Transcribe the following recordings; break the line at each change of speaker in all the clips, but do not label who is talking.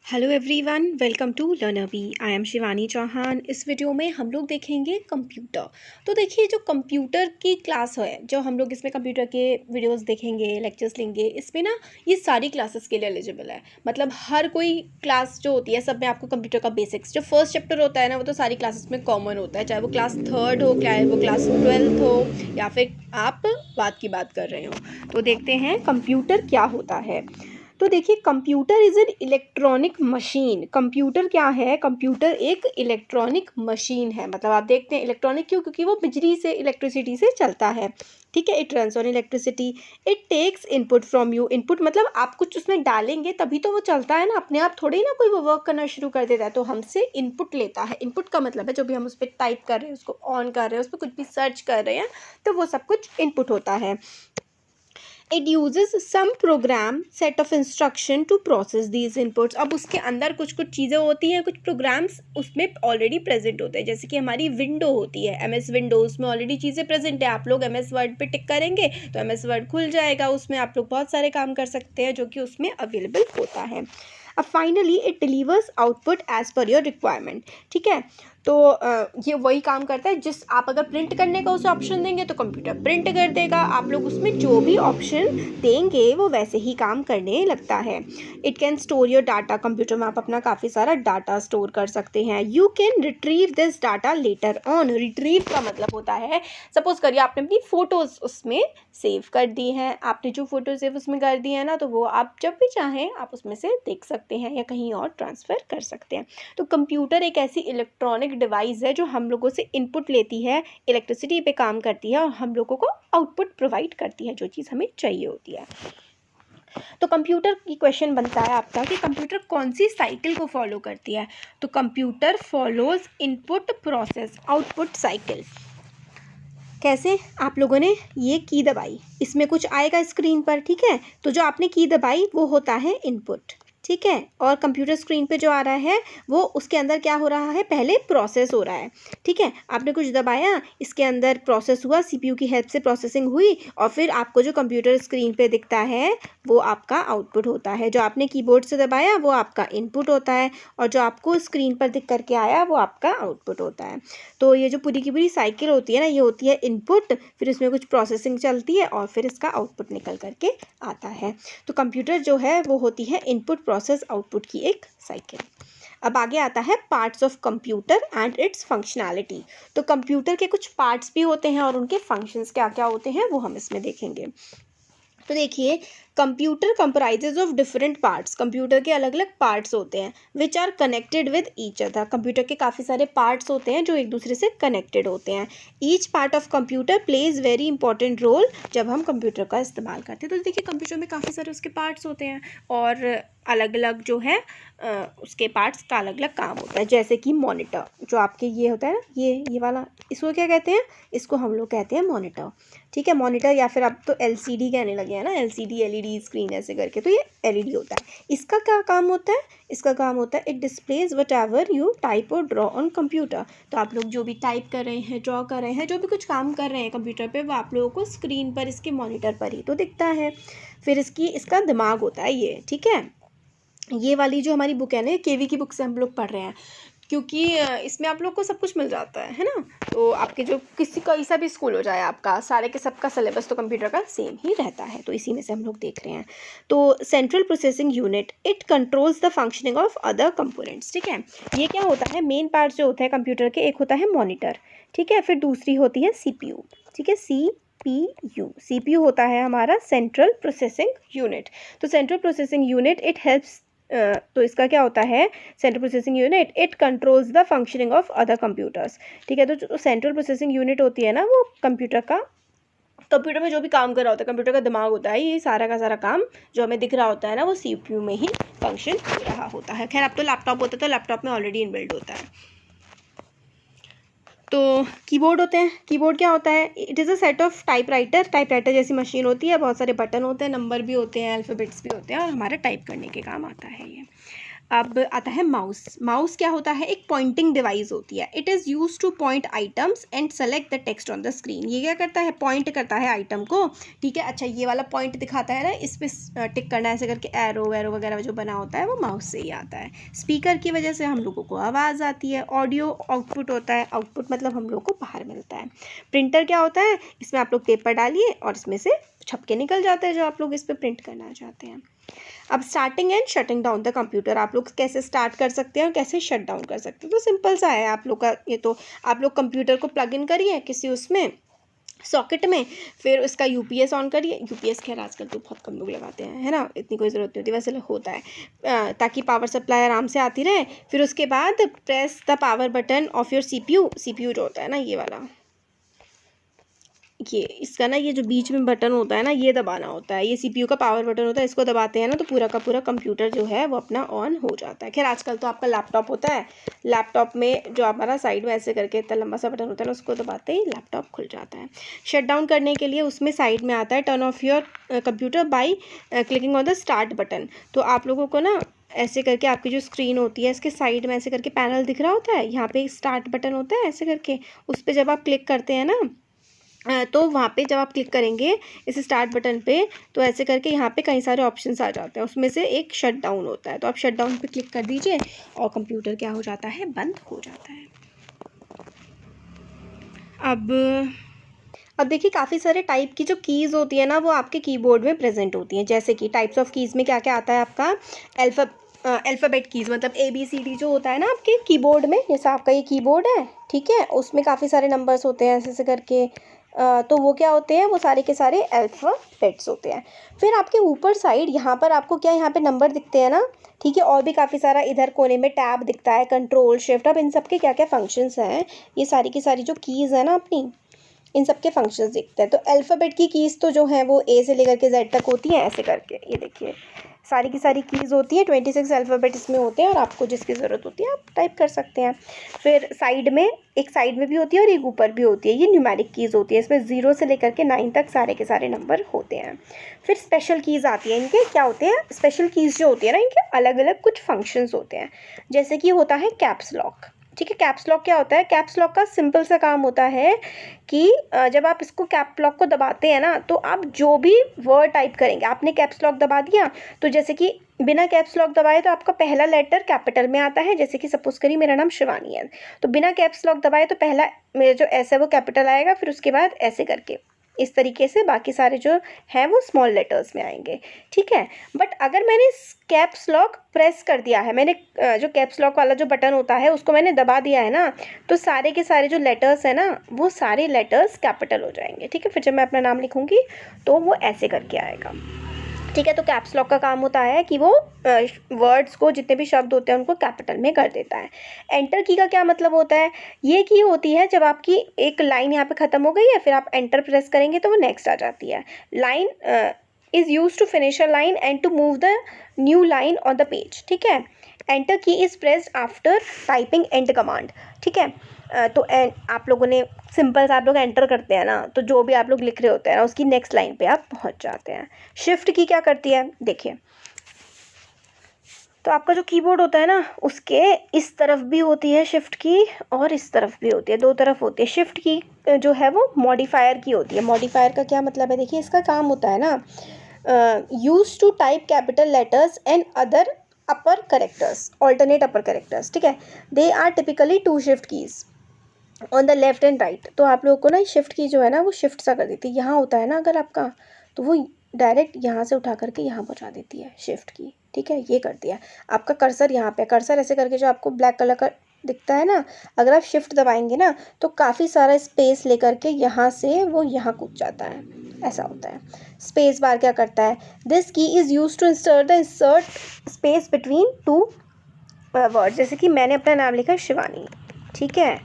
Hello everyone, welcome to learner I am Shivani Chauhan. इस video में हम लोग देखेंगे कंप्यूटर। तो देखिए, जो कंप्यूटर की क्लास है, जो हम लोग इसमें कंप्यूटर के वीडियोस देखेंगे, लेक्चर्स लेंगे, इसमें ना ये सारी क्लासेस के लिए एलिजिबल है। मतलब हर कोई क्लास जो होती है, सब में आपको कंप्यूटर का बेसिक्स जो फर्स्ट चैप्टर होता है ना, वो तो सारी क्लासेस में कॉमन होता है, चाहे वो क्लास 3rd हो, चाहे वो क्लास 12th हो, या फिर आप बात की बात कर रहे हो। तो देखते हैं कंप्यूटर क्या होता है। तो देखिए, computer is an electronic machine. Computer क्या है? कंप्यूटर एक इलेक्ट्रॉनिक मशीन है। मतलब आप देखते हैं इलेक्ट्रॉनिक क्यों? क्योंकि वो बिजली से, इलेक्ट्रिसिटी से चलता है। ठीक है, it runs on electricity. It takes input from you. Input मतलब आप कुछ उसमें डालेंगे तभी तो वो चलता है ना, अपने आप थोड़ी ना कोई वो वर्क करना शुरू कर देता है। तो हमसे इनपुट लेता है। इनपुट का मतलब है जो भी हम उस पर टाइप कर रहे हैं, उसको ऑन कर रहे हैं, उस पर कुछ भी सर्च कर रहे हैं, तो वो सब कुछ इनपुट होता है। It uses some program set of instruction to process these inputs। अब उसके अंदर कुछ कुछ चीज़ें होती हैं, कुछ प्रोग्राम्स उसमें ऑलरेडी प्रेजेंट होते हैं। जैसे कि हमारी विंडो होती है, MS विंडोज़ में ऑलरेडी चीज़ें प्रेजेंट है। आप लोग MS वर्ड पे टिक करेंगे तो MS वर्ड खुल जाएगा, उसमें आप लोग बहुत सारे काम कर सकते हैं जो कि उसमें अवेलेबल होता है। अब finally it delivers output as per your requirement. ठीक है, तो ये वही काम करता है। जिस आप अगर प्रिंट करने का उसे ऑप्शन देंगे तो कंप्यूटर प्रिंट कर देगा। आप लोग उसमें जो भी ऑप्शन देंगे वो वैसे ही काम करने लगता है। It can store your data. Computer में आप अपना काफ़ी सारा डाटा स्टोर कर सकते हैं। You can retrieve this data later on. Retrieve का मतलब होता है, सपोज करिए आपने अपनी फ़ोटोज़ उसमें सेव कर दी हैं। आपने जो फ़ोटो सेव उसमें कर दी है ना, तो वो आप जब भी चाहें आप उसमें से देख सकते हैं या कहीं और ट्रांसफ़र कर सकते हैं। तो कंप्यूटर एक ऐसी इलेक्ट्रॉनिक डिवाइस है जो हम लोगों से इनपुट लेती है, इलेक्ट्रिसिटी पे काम करती है और हम लोगों को आउटपुट प्रोवाइड करती है, जो चीज़ हमें चाहिए होती है। तो कंप्यूटर की क्वेश्चन बनता है आपका कि कंप्यूटर कौन सी साइकिल को फॉलो करती है। तो computer follows input process output cycle. कैसे? आप लोगों ने ये की दबाई, इसमें कुछ आएगा स्क्रीन पर। ठीक है, तो जो आपने की दबाई वो होता है इनपुट। ठीक है, और कंप्यूटर स्क्रीन पे जो आ रहा है वो उसके अंदर क्या हो रहा है? पहले प्रोसेस हो रहा है। ठीक है, आपने कुछ दबाया, इसके अंदर प्रोसेस हुआ, सीपीयू की हेल्प से प्रोसेसिंग हुई, और फिर आपको जो कंप्यूटर स्क्रीन पे दिखता है वो आपका आउटपुट होता है। जो आपने कीबोर्ड से दबाया वो आपका इनपुट होता है, और जो आपको स्क्रीन पर दिख करके आया वो आपका आउटपुट होता है। तो ये जो पूरी की पूरी साइकिल होती है ना, ये होती है इनपुट, फिर इसमें कुछ प्रोसेसिंग चलती है और फिर इसका आउटपुट निकल करके आता है। तो कंप्यूटर जो है वो होती है इनपुट प्रोसेस आउटपुट की एक साइकिल। अब आगे आता है parts of computer and it's functionality. तो कंप्यूटर के कुछ पार्ट्स भी होते हैं और उनके फंक्शंस क्या क्या होते हैं वो हम इसमें देखेंगे। तो देखिए, computer comprises of different parts. Computer के अलग अलग पार्ट्स होते हैं which are connected with each other. Computer के काफ़ी सारे पार्ट्स होते हैं जो एक दूसरे से कनेक्टेड होते हैं। Each part of computer plays very important role जब हम कंप्यूटर का इस्तेमाल करते हैं। तो देखिए, कंप्यूटर में काफ़ी सारे उसके पार्ट्स होते हैं और अलग अलग जो है उसके पार्ट्स का अलग अलग काम होता है। जैसे कि मॉनिटर, जो आपके ये होता है ना, ये वाला, इसको क्या कहते हैं? इसको हम लोग कहते हैं मॉनिटर। ठीक है, मॉनिटर, या फिर अब तो LCD कहने लगे हैं ना, LCD LED स्क्रीन ऐसे करके, तो ये LED होता है। इसका क्या काम होता है? इसका काम होता है it displays what ever you type और ड्रॉ ऑन कंप्यूटर। तो आप लोग जो भी टाइप कर रहे हैं, ड्रॉ कर रहे हैं, जो भी कुछ काम कर रहे हैं कंप्यूटर पे, वो आप लोगों को स्क्रीन पर, इसके मॉनिटर पर ही तो दिखता है। फिर इसका दिमाग होता है ये। ठीक है, ये वाली जो हमारी बुक है ना, KV की बुक से हम लोग पढ़ रहे हैं, क्योंकि इसमें आप लोग को सब कुछ मिल जाता है ना। तो आपके जो किसी का ऐसा भी स्कूल हो जाए, आपका सारे के सबका सिलेबस तो कंप्यूटर का सेम ही रहता है, तो इसी में से हम लोग देख रहे हैं। तो central processing unit, it controls the functioning of other components. ठीक है, ये क्या होता है? मेन पार्ट जो होता है कंप्यूटर के, एक होता है मॉनिटर, ठीक है, फिर दूसरी होती है CPU। ठीक है, CPU होता है हमारा सेंट्रल प्रोसेसिंग यूनिट। तो central processing unit it helps, तो इसका क्या होता है? Central processing unit it controls the functioning of other computers. ठीक है, तो जो सेंट्रल प्रोसेसिंग यूनिट होती है ना, वो कंप्यूटर में जो भी काम कर रहा होता है, कंप्यूटर का दिमाग होता है, ये सारा का सारा काम जो हमें दिख रहा होता है ना, वो CPU में ही फंक्शन हो रहा होता है। खैर, अब तो लैपटॉप होता है तो लैपटॉप में ऑलरेडी इनबिल्ट होता है। तो कीबोर्ड होते हैं। कीबोर्ड क्या होता है? It is a set of typewriter जैसी मशीन होती है, बहुत सारे बटन होते हैं, नंबर भी होते हैं, अल्फ़ाबेट्स भी होते हैं, और हमारा टाइप करने के काम आता है ये। अब आता है माउस। माउस क्या होता है? एक पॉइंटिंग डिवाइस होती है। It is use two point items and select the text on the screen. ये क्या करता है? पॉइंट करता है आइटम को, ठीक है। अच्छा, ये वाला पॉइंट दिखाता है ना, इस पर टिक करना है ऐसे करके, एरो वैरो वगैरह जो बना होता है वो माउस से ही आता है। स्पीकर की वजह से हम लोगों को आवाज़ आती है। ऑडियो आउटपुट होता है, आउटपुट मतलब हम लोग को बाहर मिलता है। प्रिंटर क्या होता है? इसमें आप लोग पेपर डालिए और इसमें से छप के निकल जाते हैं जो आप लोग इस पर प्रिंट करना चाहते हैं। अब starting and shutting down the computer, आप लोग कैसे स्टार्ट कर सकते हैं और कैसे शट डाउन कर सकते हैं? तो सिंपल सा है आप लोग का ये। तो आप लोग कंप्यूटर को प्लग इन करिए किसी उसमें सॉकेट में, फिर उसका यूपीएस ऑन करिए। यूपीएस खैर आजकल तो बहुत कम लोग लगाते हैं, है ना, इतनी कोई ज़रूरत नहीं होती, वैसे होता है ताकि पावर सप्लाई आराम से आती रहे। फिर उसके बाद press the power button of your CPU. CPU जो होता है ना ये वाला, ये इसका ना ये जो बीच में बटन होता है ना, ये दबाना होता है। ये सीपीयू का पावर बटन होता है, इसको दबाते हैं ना तो पूरा का पूरा कंप्यूटर जो है वो अपना ऑन हो जाता है। खैर आजकल तो आपका लैपटॉप होता है, लैपटॉप में जो हमारा साइड में ऐसे करके इतना लंबा सा बटन होता है ना, उसको दबाते ही लैपटॉप खुल जाता है। शट डाउन करने के लिए उसमें साइड में आता है turn off your computer by clicking on the start button. तो आप लोगों को ना ऐसे करके आपकी जो स्क्रीन होती है इसके साइड में ऐसे करके पैनल दिख रहा होता है, यहाँ पे स्टार्ट बटन होता है ऐसे करके, उस पर जब आप क्लिक करते हैं ना तो वहाँ पे जब आप क्लिक करेंगे इस स्टार्ट बटन पे, तो ऐसे करके यहाँ पे कई सारे ऑप्शंस आ जाते हैं, उसमें से एक शट डाउन होता है। तो आप शट डाउन पे क्लिक कर दीजिए और कंप्यूटर क्या हो जाता है? बंद हो जाता है। अब देखिए काफ़ी सारे टाइप की जो कीज़ होती है ना वो आपके कीबोर्ड में प्रेजेंट होती हैं। जैसे कि टाइप्स ऑफ कीज़ में क्या क्या आता है आपका? अल्फ़ाबेट कीज़, मतलब ABCD जो होता है ना आपके कीबोर्ड में, जैसा आपका ये कीबोर्ड है, ठीक है, उसमें काफ़ी सारे नंबर्स होते हैं ऐसे ऐसे करके। तो वो क्या होते हैं? वो सारे के सारे अल्फ़ाबेट्स होते हैं। फिर आपके ऊपर साइड यहाँ पर आपको क्या यहाँ पे नंबर दिखते हैं ना, ठीक है, और भी काफ़ी सारा इधर कोने में टैब दिखता है, कंट्रोल शिफ्ट। अब इन सब के क्या क्या फंक्शंस हैं, ये सारी की सारी जो कीज़ है ना अपनी, इन सब के फंक्शंस दिखते हैं। तो अल्फ़ाबेट की कीज़ तो जो हैं वो A से लेकर के Z तक होती हैं ऐसे करके, ये देखिए सारी की सारी कीज़ होती हैं। 26 अल्फ़ाबेट इसमें होते हैं और आपको जिसकी ज़रूरत होती है आप टाइप कर सकते हैं। फिर साइड में, एक साइड में भी होती है और एक ऊपर भी होती है, ये न्यूमेरिक कीज़ होती है। इसमें 0 से लेकर के 9 तक सारे के सारे नंबर होते हैं। फिर स्पेशल कीज़ आती है। इनके क्या होते हैं? स्पेशल कीज़ जो होती है ना, इनके अलग अलग कुछ फंक्शंस होते हैं। जैसे कि होता है कैप्स लॉक, ठीक है। कैप्स लॉक क्या होता है? कैप्स लॉक का सिंपल सा काम होता है कि जब आप इसको कैप लॉक को दबाते हैं ना, तो आप जो भी वर्ड टाइप करेंगे, आपने कैप्स लॉक दबा दिया तो जैसे कि बिना कैप्स लॉक दबाए तो आपका पहला लेटर कैपिटल में आता है। जैसे कि सपोज करिए मेरा नाम शिवानी है, तो बिना कैप्स लॉक दबाए तो पहला मेरा जो एस है वो कैपिटल आएगा, फिर उसके बाद ऐसे करके इस तरीके से बाकी सारे जो हैं वो स्मॉल लेटर्स में आएंगे, ठीक है। बट अगर मैंने कैप्स लॉक प्रेस कर दिया है, मैंने जो कैप्स लॉक वाला जो बटन होता है उसको मैंने दबा दिया है ना, तो सारे के सारे जो लेटर्स हैं ना वो सारे लेटर्स कैपिटल हो जाएंगे, ठीक है। फिर जब मैं अपना नाम लिखूँगी तो वो ऐसे करके आएगा, ठीक है। तो कैप्स लॉक का काम होता है कि वो वर्ड्स को, जितने भी शब्द होते हैं उनको कैपिटल में कर देता है। एंटर की का क्या मतलब होता है? ये की होती है जब आपकी एक लाइन यहाँ पे ख़त्म हो गई है, फिर आप एंटर प्रेस करेंगे तो वो नेक्स्ट आ जाती है। Line is use to finish a line and to move the new line on the page, ठीक है। Enter key is pressed after typing and command, ठीक है। तो आप लोगों ने सिंपल सा आप लोग एंटर करते हैं ना, तो जो भी आप लोग लिख रहे होते हैं ना उसकी नेक्स्ट लाइन पे आप पहुंच जाते हैं। शिफ्ट की क्या करती है? देखिए, तो आपका जो कीबोर्ड होता है ना उसके इस तरफ भी होती है शिफ्ट की और इस तरफ भी होती है, दो तरफ होती है। शिफ्ट की जो है वो मॉडिफायर की होती है। मॉडिफायर का क्या मतलब है? देखिए, इसका काम होता है ना use to type capital letters and other upper characters, alternate upper characters, ठीक है। They are typically two shift keys on the left and right. तो आप लोगों को ना शिफ्ट की जो है ना वो शिफ्ट सा कर देती है। यहाँ होता है ना अगर आपका, तो वो डायरेक्ट यहाँ से उठा करके यहाँ पहुँचा देती है शिफ्ट की, ठीक है। ये कर दिया। आपका कर्सर यहाँ पे, कर्सर ऐसे करके जो आपको ब्लैक कलर का दिखता है ना, अगर आप शिफ्ट दबाएंगे ना तो काफ़ी सारा स्पेस लेकर के यहाँ से वो यहाँ कूद जाता है, ऐसा होता है। स्पेस बार क्या करता है? This key is use to insert space between two word. जैसे कि मैंने अपना नाम लिखा शिवानी, ठीक है।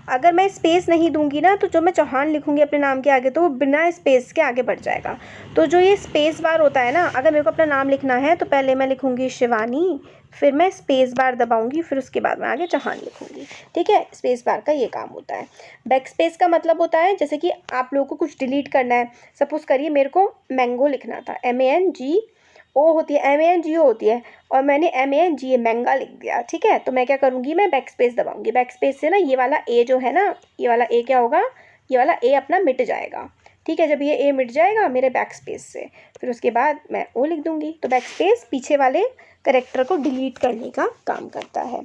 अगर मैं स्पेस नहीं दूंगी ना तो जो मैं चौहान लिखूंगी अपने नाम के आगे तो वो बिना स्पेस के आगे बढ़ जाएगा। तो जो ये स्पेस बार होता है ना, अगर मेरे को अपना नाम लिखना है तो पहले मैं लिखूंगी शिवानी, फिर मैं स्पेस बार दबाऊंगी, फिर उसके बाद मैं आगे चौहान लिखूंगी, ठीक है। स्पेस बार का ये काम होता है। बैक स्पेस का मतलब होता है जैसे कि आप लोगों को कुछ डिलीट करना है। सपोज करिए मेरे को मैंगो लिखना था, MANGO ओ होती है, MANGO होती है, और मैंने MANGA महंगा लिख दिया, ठीक है। तो मैं क्या करूँगी, मैं बैक स्पेस दबाऊँगी। बैक स्पेस से ना ये वाला ए जो है ना, ये वाला ए क्या होगा, ये वाला ए अपना मिट जाएगा, ठीक है। जब ये ए मिट जाएगा मेरे बैक स्पेस से, फिर उसके बाद मैं ओ लिख दूँगी। तो बैक स्पेस पीछे वाले करेक्टर को डिलीट करने का काम करता है।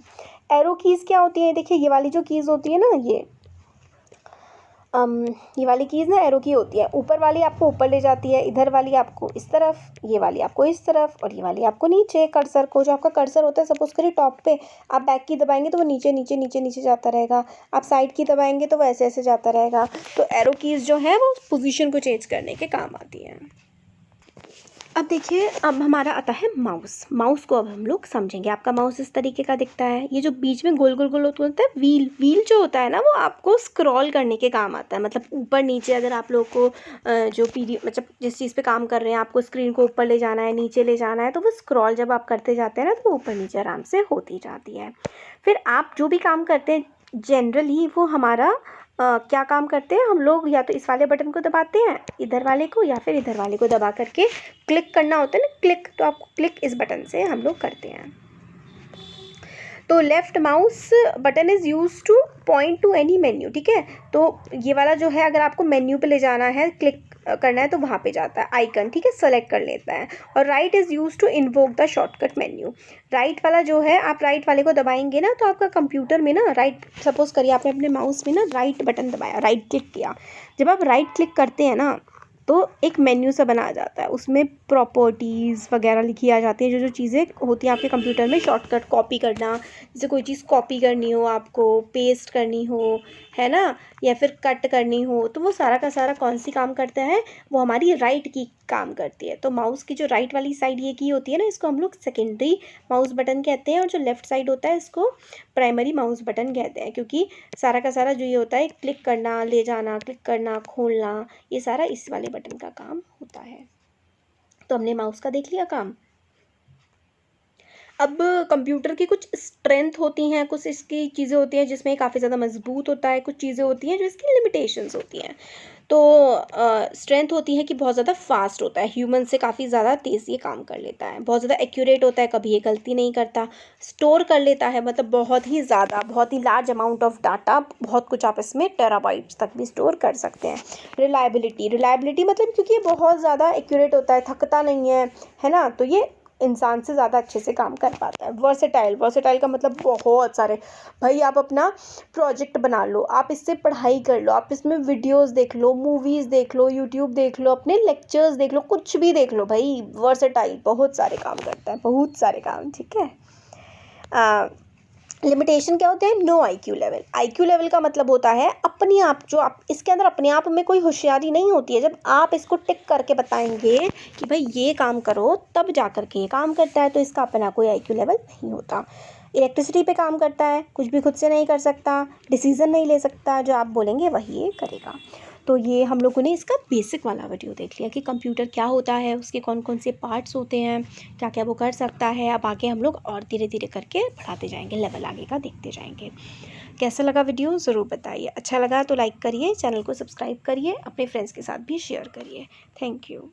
एरो कीज़ क्या होती है, देखिए ये वाली जो कीज़ होती है ना, ये वाली कीज़ ना एरो की होती है। ऊपर वाली आपको ऊपर ले जाती है, इधर वाली आपको इस तरफ, ये वाली आपको इस तरफ, और ये वाली आपको नीचे। कर्सर को, जो आपका कर्सर होता है, सपोज करिए टॉप पे आप बैक की दबाएंगे तो वो नीचे नीचे नीचे नीचे जाता रहेगा, आप साइड की दबाएंगे तो वो ऐसे ऐसे जाता रहेगा। तो एरो कीज़ जो है वो पोजीशन को चेंज करने के काम आती हैं। अब देखिए, अब हमारा आता है माउस। माउस को अब हम लोग समझेंगे। आपका माउस इस तरीके का दिखता है। ये जो बीच में गोल गोल गोल होता है, व्हील जो होता है ना, वो आपको स्क्रॉल करने के काम आता है। मतलब ऊपर नीचे, अगर आप लोग को जो मतलब जिस चीज़ पे काम कर रहे हैं, आपको स्क्रीन को ऊपर ले जाना है, नीचे ले जाना है, तो वो स्क्रॉल जब आप करते जाते हैं ना, तो वो ऊपर नीचे आराम से होती जाती है। फिर आप जो भी काम करते हैं जनरली, वो हमारा क्या काम करते हैं हम लोग, या तो इस वाले बटन को दबाते हैं, इधर वाले को, या फिर इधर वाले को दबा करके क्लिक करना होता है ना, क्लिक, तो आपको क्लिक इस बटन से हम लोग करते हैं। तो left mouse button is use two point two any menu, ठीक है। तो ये वाला जो है, अगर आपको मेन्यू पे ले जाना है, क्लिक करना है, तो वहाँ पे जाता है आइकन, ठीक है, सेलेक्ट कर लेता है। और right is use to invoke the shortcut menu. Right वाला जो है, आप राइट वाले को दबाएंगे ना, तो आपका कंप्यूटर में ना राइट, सपोज करिए आपने अपने माउस में ना राइट बटन दबाया, राइट क्लिक किया। जब आप राइट क्लिक करते हैं ना, तो एक मेन्यू सा बना जाता है, उसमें प्रॉपर्टीज़ वगैरह लिखी आ जाती है, जो जो चीज़ें होती हैं आपके कंप्यूटर में। शॉर्टकट कॉपी करना, जैसे कोई चीज़ कॉपी करनी हो आपको, पेस्ट करनी हो, है ना, या फिर कट करनी हो, तो वो सारा का सारा कौन सी काम करता है, वो हमारी राइट की काम करती है। तो माउस की जो राइट वाली साइड ये की होती है ना, इसको हम लोग सेकेंडरी माउस बटन कहते हैं, और जो लेफ़्ट साइड होता है इसको प्राइमरी माउस बटन कहते हैं, क्योंकि सारा का सारा जो ये होता है, क्लिक करना, ले जाना, क्लिक करना, खोलना, ये सारा इस वाले बटन का काम होता है। तो हमने माउस का देख लिया काम। अब कंप्यूटर की कुछ स्ट्रेंथ होती हैं, कुछ इसकी चीज़ें होती हैं जिसमें काफ़ी ज़्यादा मजबूत होता है, कुछ चीज़ें होती हैं जो इसकी लिमिटेशंस होती हैं। तो स्ट्रेंथ होती है कि बहुत ज़्यादा फास्ट होता है, ह्यूमन से काफ़ी ज़्यादा तेज़ ये काम कर लेता है, बहुत ज़्यादा एक्यूरेट होता है, कभी ये गलती नहीं करता, स्टोर कर लेता है, मतलब बहुत ही ज़्यादा, बहुत ही लार्ज अमाउंट ऑफ डाटा, बहुत कुछ आप इसमें टेराबाइट्स तक भी स्टोर कर सकते हैं। रिलायबिलिटी मतलब क्योंकि ये बहुत ज़्यादा एक्यूरेट होता है, थकता नहीं है ना, तो ये इंसान से ज़्यादा अच्छे से काम कर पाता है। वर्सेटाइल का मतलब बहुत सारे, भाई आप अपना प्रोजेक्ट बना लो, आप इससे पढ़ाई कर लो, आप इसमें वीडियोस देख लो, मूवीज़ देख लो, यूट्यूब देख लो, अपने लेक्चर्स देख लो, कुछ भी देख लो भाई। वर्सेटाइल बहुत सारे काम करता है, बहुत सारे काम, ठीक है। लिमिटेशन क्या होते हैं, no IQ level. IQ level का मतलब होता है अपने आप, जो आप इसके अंदर अपने आप में कोई होशियारी नहीं होती है। जब आप इसको टिक करके बताएंगे कि भाई ये काम करो, तब जा कर के ये काम करता है, तो इसका अपना कोई IQ लेवल नहीं होता। इलेक्ट्रिसिटी पे काम करता है, कुछ भी खुद से नहीं कर सकता, डिसीज़न नहीं ले सकता, जो आप बोलेंगे वही ये करेगा। तो ये हम लोगों ने इसका बेसिक वाला वीडियो देख लिया कि कंप्यूटर क्या होता है, उसके कौन कौन से पार्ट्स होते हैं, क्या क्या वो कर सकता है। अब आगे हम लोग और धीरे धीरे करके बढ़ाते जाएंगे, लेवल आगे का देखते जाएंगे। कैसा लगा वीडियो ज़रूर बताइए। अच्छा लगा तो लाइक करिए, चैनल को सब्सक्राइब करिए, अपने फ्रेंड्स के साथ भी शेयर करिए। Thank you.